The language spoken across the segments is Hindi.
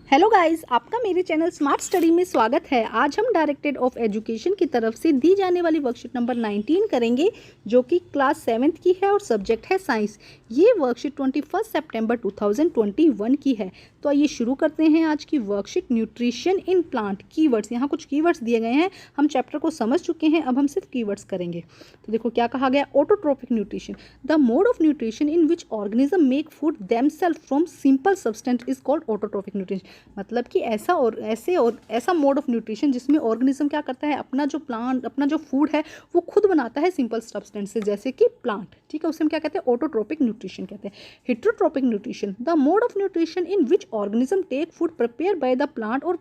हेलो गाइस, आपका मेरे चैनल स्मार्ट स्टडी में स्वागत है। आज हम डायरेक्टेड ऑफ एजुकेशन की तरफ से दी जाने वाली वर्कशीट नंबर 19 करेंगे, जो कि क्लास 7th की है और सब्जेक्ट है साइंस। ये वर्कशीट 21 सितंबर 2021 की है। तो आइए शुरू करते हैं आज की worksheet. Nutrition in plant, keywords. यहाँ कुछ कीवर्ड्स दिए गए हैं, हम चैप्टर को समझ चुके हैं, अब हम सिर्फ कीवर्ड्स करेंगे। तो देखो क्या कहा गया, autotrophic nutrition, the mode of nutrition in which organism make food themselves from simple substance is called autotrophic nutrition. मतलब कि ऐसा मोड ऑफ न्यूट्रिशन जिसमें ऑर्गेनिज्म क्या करता है, अपना जो फूड है वो खुद बनाता है सिंपल सब्सटेंस से, जैसे कि प्लांट। ठीक है, उसे हम क्या कहते हैं, ऑटोट्रोपिक न्यूट्रिशन कहते हैं। Heterotrophic nutrition, the mode of nutrition in which organism take food prepare by the plant और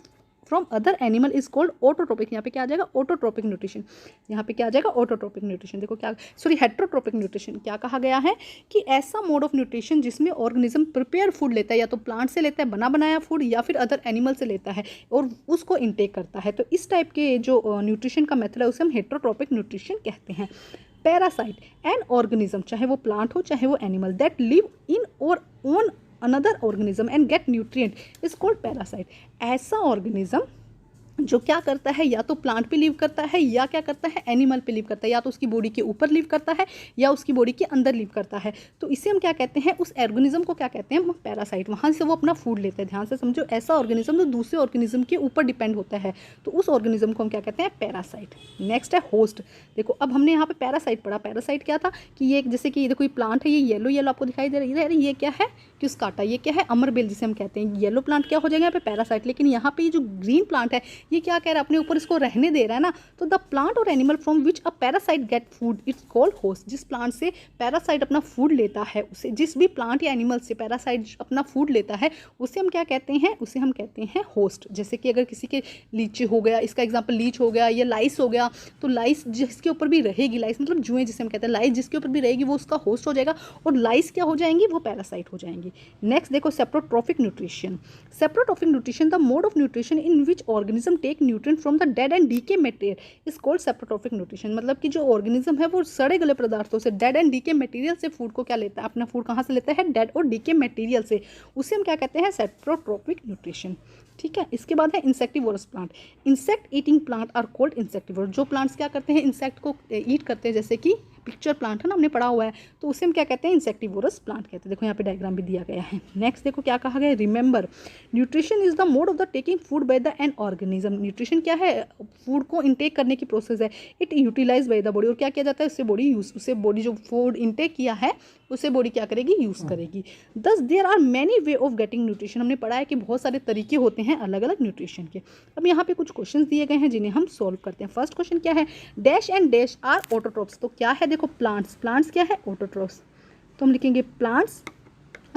from other animal is called autotrophic. यहाँ पे क्या आ जाएगा, ऑटोट्रोपिक न्यूट्रिशन। यहाँ पे क्या आ जाएगा, ऑटोट्रोपिक न्यूट्रिशन। देखो क्या, सॉरी, हेटेरोट्रोपिक न्यूट्रिशन। क्या कहा गया है कि ऐसा मोड ऑफ न्यूट्रिशन जिसमें ऑर्गेनिज्म प्रिपेयर फूड लेता है, या तो प्लांट से लेता है बना बनाया फूड, या फिर अदर एनिमल से लेता है और उसको इनटेक करता है। तो इस टाइप के जो न्यूट्रिशन का मेथड है उसे हम हेटेरोट्रोपिक न्यूट्रिशन कहते हैं। पैरासाइट, एन ऑर्गेनिज्म, चाहे वो प्लांट हो चाहे वो एनिमल, दैट लिव इन और own another organism and get nutrient is called parasite। ऐसा ऑर्गेनिज्म जो क्या करता है, या तो प्लांट पे लिव करता है या क्या करता है, एनिमल पे लिव करता है, या तो उसकी बॉडी के ऊपर लिव करता है या उसकी बॉडी के अंदर लिव करता है। तो इसे हम क्या कहते हैं, उस ऑर्गेनिज्म को क्या कहते हैं, पैरासाइट। वहाँ से वो अपना फूड लेते हैं। ध्यान से समझो, ऐसा ऑर्गेनिज्म जो दूसरे ऑर्गेनिज्म के ऊपर डिपेंड होता है, तो उस ऑर्गेनिज्म को हम क्या कहते हैं, पैरासाइट। नेक्स्ट है होस्ट। देखो अब हमने यहाँ पे पैरासाइट पढ़ा। पैरासाइट क्या था कि ये, जैसे कि देखो ये प्लांट है, ये येलो येलो आपको दिखाई दे रही है, ये क्या है, किस काटा, ये क्या है, अमरबेल जिसे हम कहते हैं। येलो प्लांट क्या हो जाएगा यहाँ पे, पैरासाइट। लेकिन यहाँ पे ये जो ग्रीन प्लांट है, ये क्या कह रहा है, अपने ऊपर इसको रहने दे रहा है ना। तो द प्लांट और animal from which a parasite get food it's called host. जिस प्लांट से पैरासाइट अपना फूड लेता है, उसे, जिस भी प्लांट या एनिमल से पैरासाइट अपना फूड लेता है, उसे हम क्या कहते हैं, उसे हम कहते हैं होस्ट। जैसे कि अगर किसी के लीची हो गया, इसका एग्जाम्पल लीच हो गया, या लाइस हो गया, तो लाइस जिसके ऊपर भी रहेगी, लाइस मतलब जुएं जिसे हम कहते हैं, लाइस जिसके ऊपर भी रहेगी वो उसका होस्ट हो जाएगा, और लाइस क्या हो जाएंगी, वो पैरासाइट हो जाएंगी। नेक्स्ट देखो, saprotrophic nutrition. Saprotrophic nutrition, the mode of nutrition in which organism take nutrient from the dead and decay material is called saprotrophic nutrition. मतलब कि जो ऑर्गेनिज्म है वो सड़े गले पदार्थों से, डेड एंड डीके मटेरियल से फूड को क्या लेता है, अपना फूड कहाँ से लेता है, डेड और डीके मटेरियल से। उसे हम क्या कहते हैं, सेप्रोट्रोपिक न्यूट्रिशन। ठीक है, इसके बाद है insectivorous plant. Insect eating plant are called insectivorous. जो प्लांट्स क्या करते हैं, इंसेक्ट को ईट करते हैं, जैसे कि पिक्चर प्लांट है ना, हमने पढ़ा हुआ है, तो उसे हम क्या कहते हैं, इंसेक्टिवोरस प्लांट कहते हैं। देखो यहाँ पे डायग्राम भी दिया गया है। नेक्स्ट देखो क्या कहा गया है, remember, nutrition is the mode of the taking food by the an organism. Nutrition क्या है, फूड को इनटेक करने की प्रोसेस है। It utilise by the body, और क्या किया जाता है, उससे बॉडी जो फूड इनटेक किया है उसे बॉडी क्या करेगी, यूज़ करेगी। Thus there are many way of getting nutrition. हमने पढ़ा है कि बहुत सारे तरीके होते हैं अलग अलग न्यूट्रिशन के। अब यहाँ पे कुछ क्वेश्चंस दिए गए हैं जिन्हें हम सॉल्व करते हैं। फर्स्ट क्वेश्चन क्या है, dash and dash are autotrophs. तो क्या है, देखो प्लांट्स, प्लांट्स क्या है, ऑटोट्रोप्स। तो हम लिखेंगे प्लांट्स,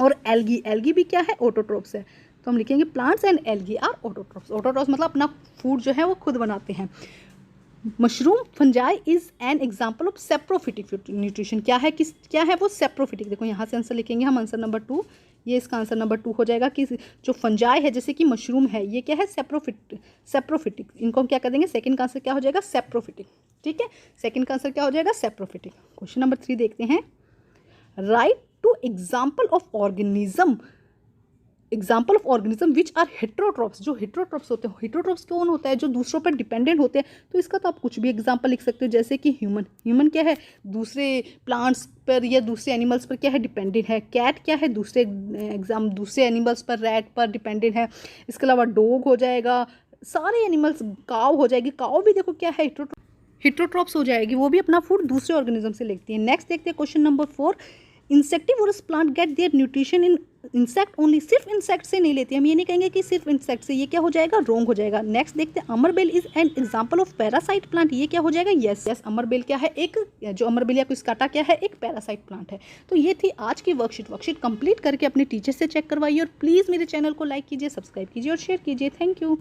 और एल्गी, एल्गी भी क्या है, ऑटोट्रोप्स है। तो हम लिखेंगे plants and algae are autotrophs. Autotrophs मतलब अपना फूड जो है वो खुद बनाते हैं। Mushroom fungi is an example of saprophytic nutrition. क्या है वो, सेप्रोफिटिक। देखो यहाँ से आंसर लिखेंगे हम, आंसर नंबर 2, ये इसका आंसर नंबर 2 हो जाएगा कि जो फंजाई है, जैसे कि मशरूम है, ये क्या है, सेप्रोफिटिक। इनको हम क्या कर देंगे, सेकंड का आंसर क्या हो जाएगा, सेप्रोफिटिक। ठीक है, सेकंड का आंसर क्या हो जाएगा, सेप्रोफिटिक। क्वेश्चन नंबर 3 देखते हैं, write two example of organism which are heterotrophs. जो हेटेरोट्रोप्स होते हैं, हेटेरोट्रोप्स कौन होता है, जो दूसरों पर डिपेंडेंट होते हैं। तो इसका तो आप कुछ भी एग्जाम्पल लिख सकते हो, जैसे कि ह्यूमन क्या है, दूसरे प्लांट्स पर या दूसरे एनिमल्स पर क्या है, डिपेंडेंट है। कैट क्या है, दूसरे एनिमल्स पर, रैट पर डिपेंडेंट है। इसके अलावा डॉग हो जाएगा, सारे एनिमल्स, काव हो जाएगी, काव भी देखो क्या है, हेटेरोट्रोप्स हो जाएगी, वो भी अपना फूड दूसरे ऑर्गेनिज्म से लेती है। नेक्स्ट देखते हैं question number 4, insectivorous plant get their nutrition in insect only. सिर्फ इंसेक्ट से नहीं लेती, हम ये नहीं कहेंगे कि सिर्फ इंसेक्ट से, ये क्या हो जाएगा, रॉन्ग हो जाएगा। नेक्स्ट देखते हैं, अमरबेल is an example of parasite plant. ये क्या हो जाएगा, यस, अमरबेल क्या है, एक जो अमरबेलिया को इसकाटा क्या है, एक पैरासाइट प्लांट है। तो ये थी आज की वर्कशीट कंप्लीट करके अपने टीचर से चेक करवाइए, और प्लीज़ मेरे चैनल को लाइक कीजिए, सब्सक्राइब कीजिए और शेयर कीजिए। Thank you.